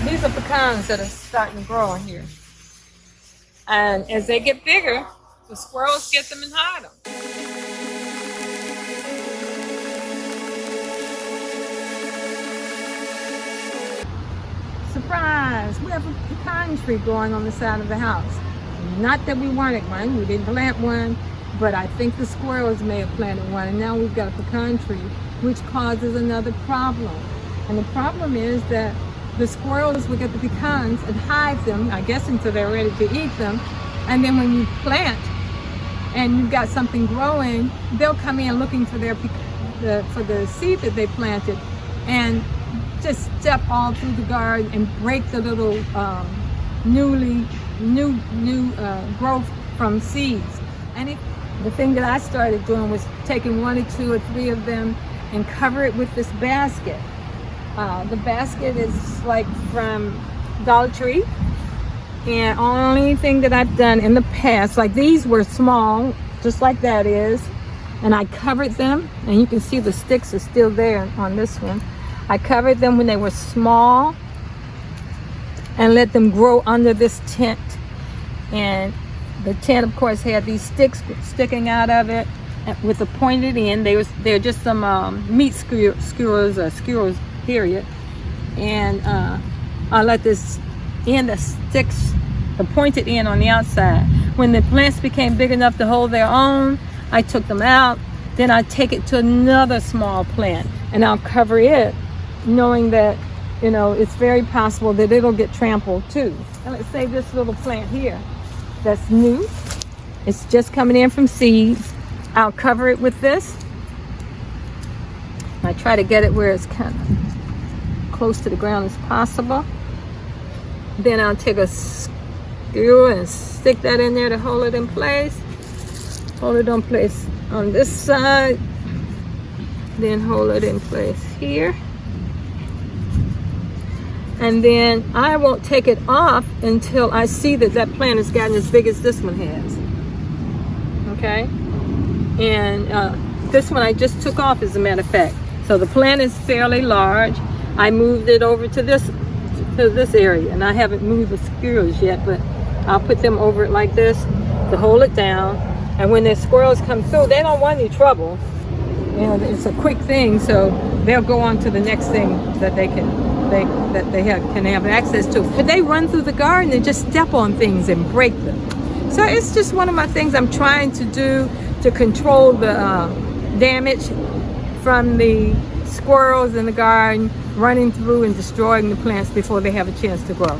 These are pecans that are starting to grow in here. And as they get bigger, the squirrels get them and hide them. Surprise! We have a pecan tree growing on the side of the house. Not that we wanted one, we didn't plant one, but I think the squirrels may have planted one, and now we've got a pecan tree, which causes another problem. And the problem is that the squirrels will get the pecans and hide them, I guess until they're ready to eat them. And then when you plant and you've got something growing, they'll come in looking for for the seed that they planted and just step all through the garden and break the little new growth from seeds. And the thing that I started doing was taking 1 or 2 or 3 of them and cover it with this basket. The basket is like from Dollar Tree, and only thing that I've done in the past, like these were small, just like that is, and I covered them, and you can see the sticks are still there on this one. I covered them when they were small and let them grow under this tent. And the tent, of course, had these sticks sticking out of it with a pointed end. They're just some meat skewers or skewers, period. And I let this end that sticks, the pointed end on the outside. When the plants became big enough to hold their own, I took them out. Then I take it to another small plant and I'll cover it, knowing that, you know, it's very possible that it'll get trampled too. And let's say this little plant here that's new, it's just coming in from seeds. I'll cover it with this. I try to get it where it's kind of close to the ground as possible. Then I'll take a skewer and stick that in there to hold it in place. Hold it in place on this side. Then hold it in place here. And then I won't take it off until I see that that plant has gotten as big as this one has. Okay? And this one I just took off, as a matter of fact. So the plant is fairly large. I moved it over to this area, and I haven't moved the squirrels yet, but I'll put them over it like this to hold it down. And when the squirrels come through, they don't want any trouble. You know, it's a quick thing, so they'll go on to the next thing that they can have access to. But they run through the garden and just step on things and break them. So it's just one of my things I'm trying to do to control the damage from the squirrels in the garden running through and destroying the plants before they have a chance to grow.